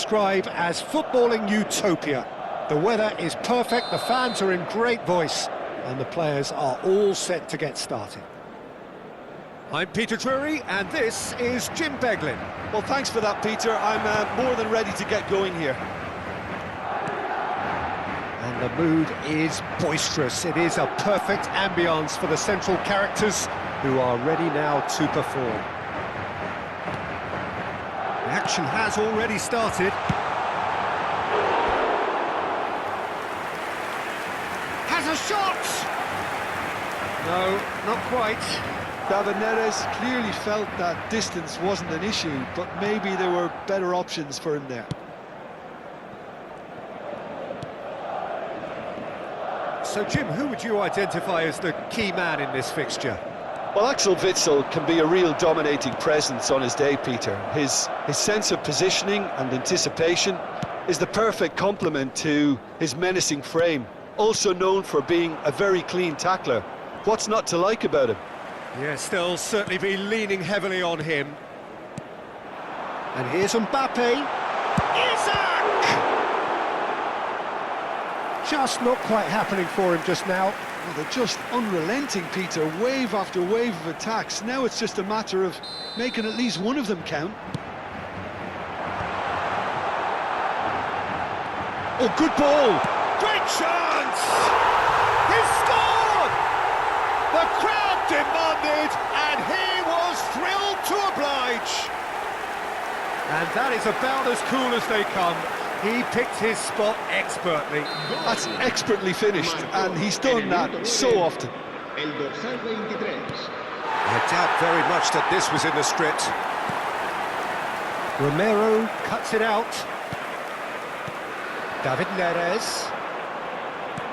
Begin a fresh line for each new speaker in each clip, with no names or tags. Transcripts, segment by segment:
describe as footballing utopia. The weather is perfect, the fans are in great voice, and the players are all set to get started. I'm Peter Drury, and this is Jim Beglin.
Well, thanks for that, Peter. I'm more than ready to get going here.
And the mood is boisterous. It is a perfect ambience for the central characters who are ready now to perform. The action has already started. Has a shot! No, not quite.
David Neres clearly felt that distance wasn't an issue, but maybe there were better options for him there.
So, Jim, who would you identify as the key man in this fixture?
Well, Axel Witsel can be a real dominating presence on his day, Peter. His sense of positioning and anticipation is the perfect complement to his menacing frame, also known for being a very clean tackler. What's not to like about him?
Yes, they'll certainly be leaning heavily on him. And here's Mbappe. Isak! Just not quite happening for him just now.
Well, they're just unrelenting, Peter. Wave after wave of attacks. Now it's just a matter of making at least one of them count.
Oh, good ball! Great chance! He's scored! The crowd demanded, and he was thrilled to oblige. And that is about as cool as they come. He picked his spot expertly.
That's expertly finished, and he's done that so often.
I doubt very much that this was in the script. Romero cuts it out. David Neres.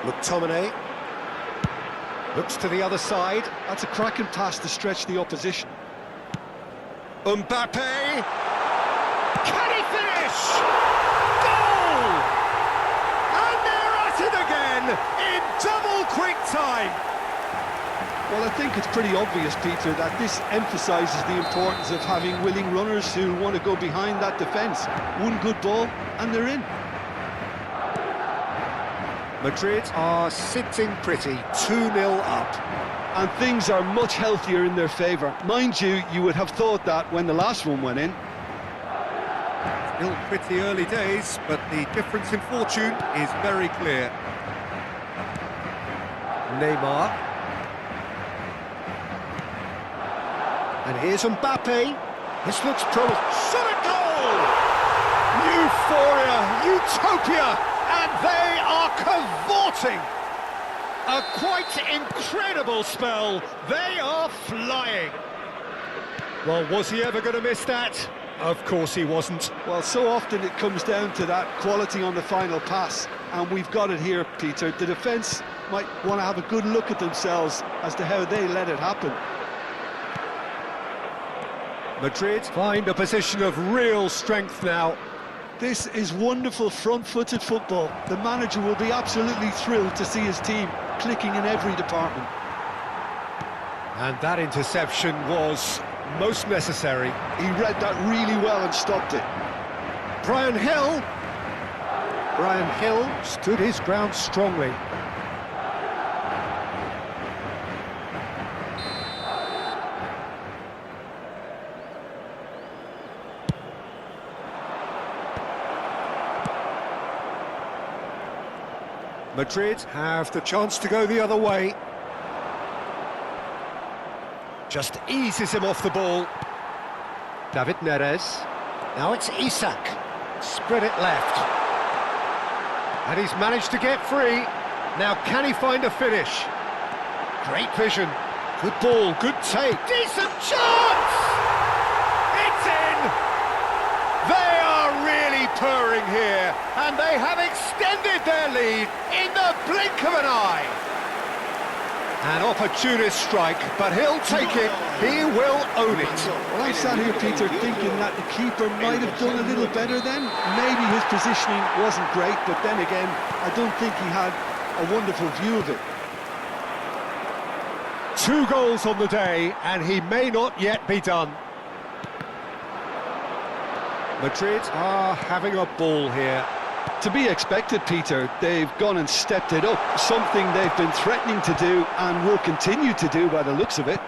McTominay. Looks to the other side.
That's a cracking pass to stretch the opposition.
Mbappé! Can he finish? Goal! And they're at it again in double quick time.
Well, I think it's pretty obvious, Peter, that this emphasises the importance of having willing runners who want to go behind that defence. One good ball, and they're in.
Madrid are sitting pretty, 2-0 up.
And things are much healthier in their favour. Mind you, you would have thought that when the last one went in.
Still pretty early days, but the difference in fortune is very clear. Neymar. And here's Mbappe. This looks promising. Shot a goal! Euphoria, utopia, and they are cavorting. A quite incredible spell. They are flying. Well, was he ever going to miss that? Of course he wasn't.
Well, so often it comes down to that quality on the final pass, and we've got it here, Peter. The defence might want to have a good look at themselves as to how they let it happen.
Madrid find a position of real strength now.
This is wonderful front-footed football. The manager will be absolutely thrilled to see his team clicking in every department.
And that interception was most necessary.
He read that really well and stopped it.
Brian Hill stood his ground strongly. Madrid have the chance to go the other way. Just eases him off the ball. David Neres. Now it's Isak. Spread it left. And he's managed to get free. Now can he find a finish? Great vision. Good ball, good take. Decent chance! It's in! They are really purring here, and they have extended their lead in the blink of an eye. An opportunist strike, but he'll take it. He will own it.
Well, I sat here, Peter, thinking that the keeper might have done a little better then. Maybe his positioning wasn't great, but then again, I don't think he had a wonderful view of it.
2 goals on the day, and he may not yet be done. Madrid are having a ball here.
To be expected, Peter. They've gone and stepped it up, something they've been threatening to do and will continue to do by the looks of it.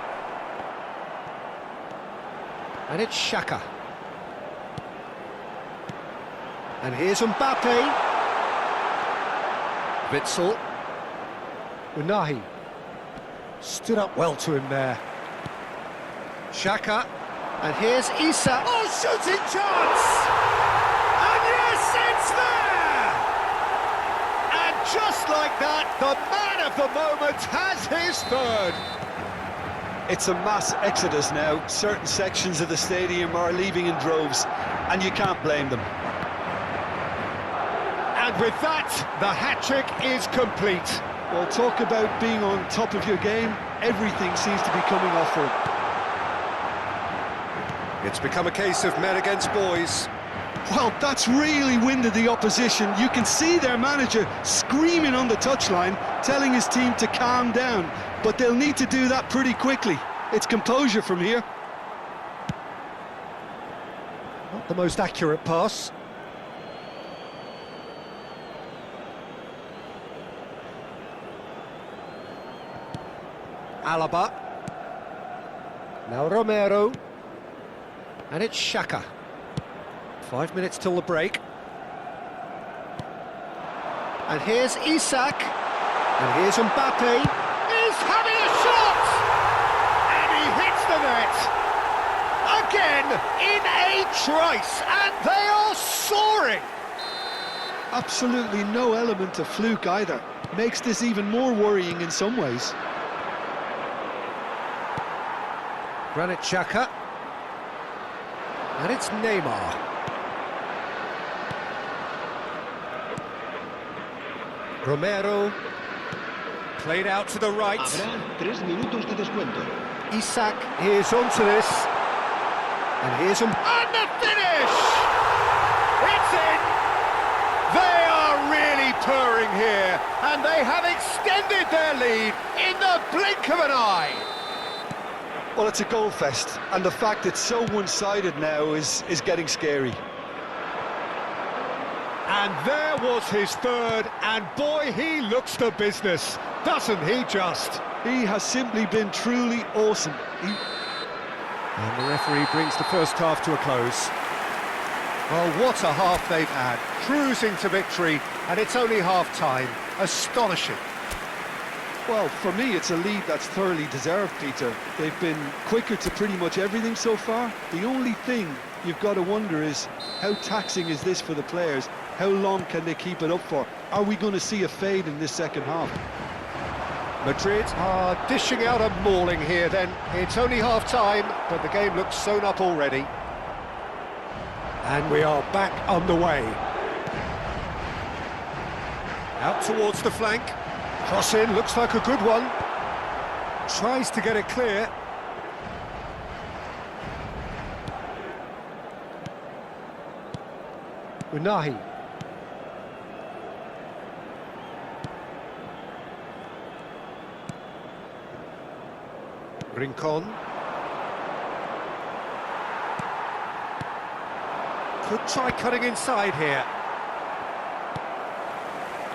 And it's Xhaka. And here's Mbappe. Witsel. Unahi. Stood up well to him there. Xhaka. And here's Isak. Oh, shooting chance! And yes, it's there! And just like that, the man of the moment has his third.
It's a mass exodus now. Certain sections of the stadium are leaving in droves, and you can't blame them.
And with that, the hat-trick is complete.
Well, talk about being on top of your game. Everything seems to be coming off for him.
It's become a case of men against boys.
Well, that's really winded the opposition. You can see their manager screaming on the touchline, telling his team to calm down. But they'll need to do that pretty quickly. It's composure from here.
Not the most accurate pass. Alaba. Now Romero. And it's Xhaka. 5 minutes till the break. And here's Isak. And here's Mbappe. He's having a shot! And he hits the net. Again, in a trice. And they are soaring.
Absolutely no element of fluke either. Makes this even more worrying in some ways.
Granit Xhaka. And it's Neymar. Romero. Played out to the right.
Habrá 3 minutos de descuento.
Isak, here's onto this. And here's him. And the finish! It's in! They are really purring here. And they have extended their lead in the blink of an eye.
Well, it's a goal fest, and the fact it's so one-sided now is getting scary.
And there was his third, and boy, he looks the business, doesn't he just?
He has simply been truly awesome.
And the referee brings the first half to a close. Well, what a half they've had, cruising to victory, and it's only half-time. Astonishing.
Well, for me, it's a lead that's thoroughly deserved, Peter. They've been quicker to pretty much everything so far. The only thing you've got to wonder is, how taxing is this for the players? How long can they keep it up for? Are we going to see a fade in this second half?
Madrid are dishing out a mauling here then. It's only half-time, but the game looks sewn up already. And we are back underway. Out towards the flank. Cross in, looks like a good one. Tries to get it clear. Unahi. Rincon. Could try cutting inside here.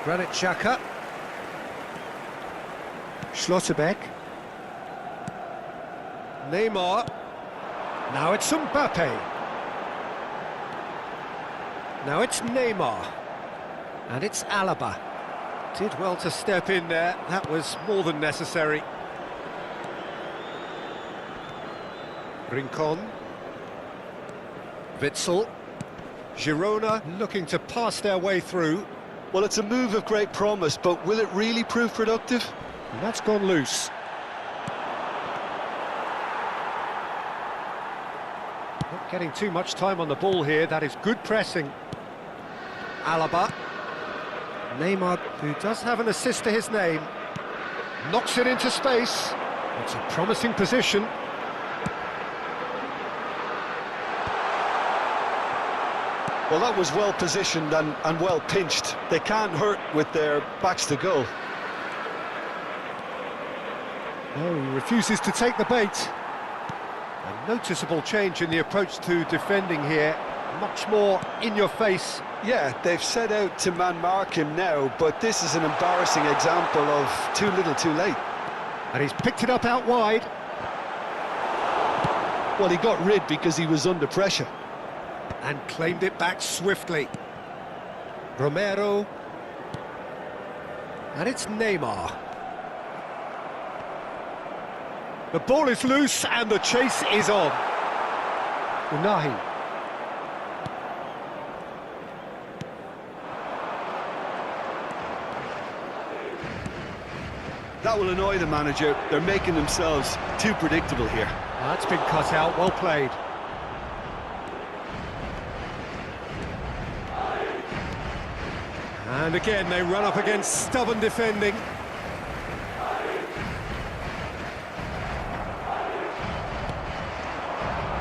Granit Xhaka. Schlotterbeck. Neymar. Now it's Mbappe. Now it's Neymar. And it's Alaba. Did well to step in there. That was more than necessary. Rincon. Witsel. Girona looking to pass their way through.
Well, it's a move of great promise, but will it really prove productive?
And that's gone loose. Not getting too much time on the ball here. That is good pressing. Alaba. Neymar, who does have an assist to his name, knocks it into space. It's a promising position.
Well, that was well positioned and well pinched. They can't hurt with their backs to goal.
No, he refuses to take the bait. A noticeable change in the approach to defending here. much more in your face.
Yeah, they've set out to man-mark him now, but this is an embarrassing example of too little too late.
And he's picked it up out wide.
Well, he got rid because he was under pressure.
And claimed it back swiftly. Romero. And it's Neymar. The ball is loose and the chase is on. Unahi.
That will annoy the manager. They're making themselves too predictable here.
That's been cut out, well played. And again, they run up against stubborn defending.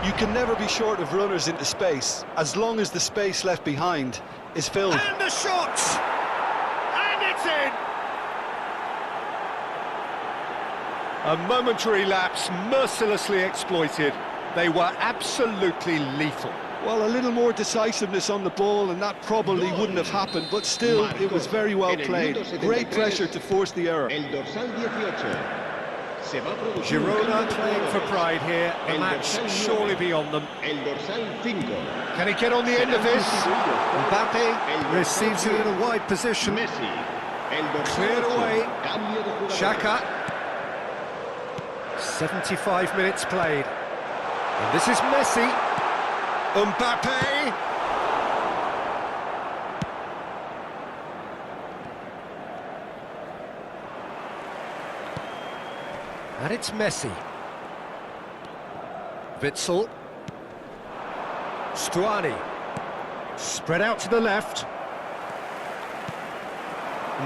You can never be short of runners into space, as long as the space left behind is filled.
And the shot! And it's in! A momentary lapse, mercilessly exploited. They were absolutely lethal.
Well, a little more decisiveness on the ball and that probably wouldn't have happened, but still, it was very well played. Great pressure to force the error.
Girona playing for pride here, the match surely beyond them. Can he get on the end of this? Mbappe receives it in a wide position. Cleared away. Xhaka. 75 minutes played. And this is Messi. Mbappe. And it's Messi. Witsel. Stuani. Spread out to the left.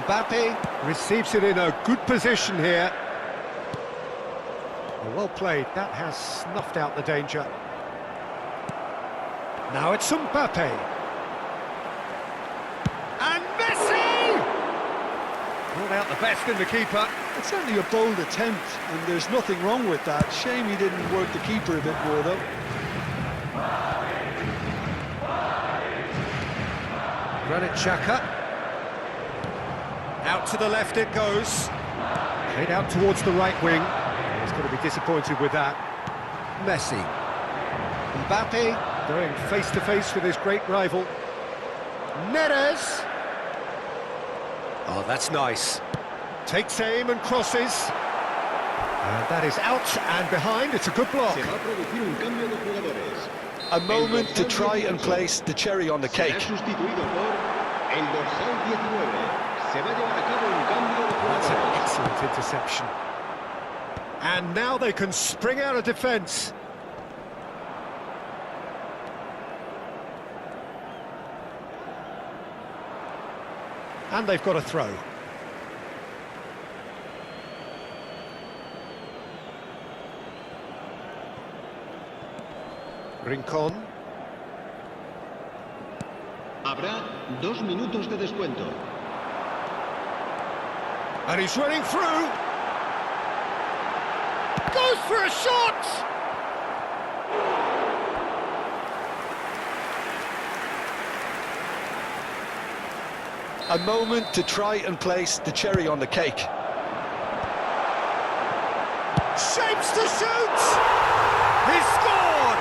Mbappe receives it in a good position here. Well played, that has snuffed out the danger. Now it's Mbappe. And Messi! Brought out the best in the keeper.
It's certainly a bold attempt, and there's nothing wrong with that. Shame he didn't work the keeper a bit more, though.
Granit Xhaka. Out to the left it goes. Played out towards the right wing. He's going to be disappointed with that. Messi. Mbappe going face-to-face with his great rival. Neres. Oh, that's nice. Takes aim and crosses. And that is out and behind. It's a good block.
A moment to try and place the cherry on the cake.
That's an excellent interception. And now they can spring out of defence. And they've got a throw. Rincón.
Habrá 2 minutos de descuento.
And he's running through. Goes for a shot!
A moment to try and place the cherry on the cake.
Shapes to shoot! He scored!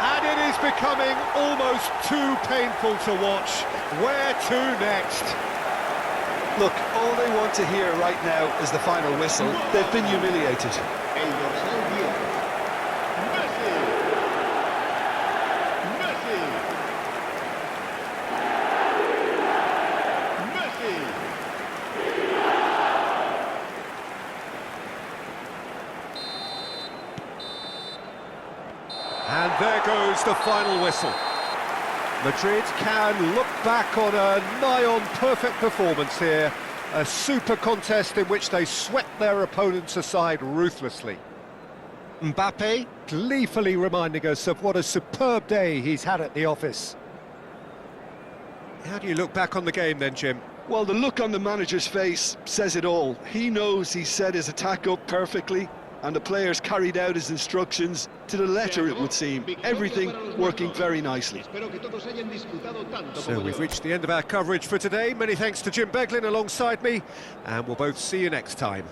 And it is becoming almost too painful to watch. Where to next?
Look, all they want to hear right now is the final whistle. They've been humiliated.
And there goes the final whistle. Madrid can look back on a nigh-on perfect performance here. A super contest in which they swept their opponents aside ruthlessly. Mbappe gleefully reminding us of what a superb day he's had at the office. How do you look back on the game then, Jim?
Well, the look on the manager's face says it all. He knows he set his attack up perfectly. and the players carried out his instructions to the letter, it would seem. Everything working very nicely.
So we've reached the end of our coverage for today. Many thanks to Jim Beglin alongside me, and we'll both see you next time.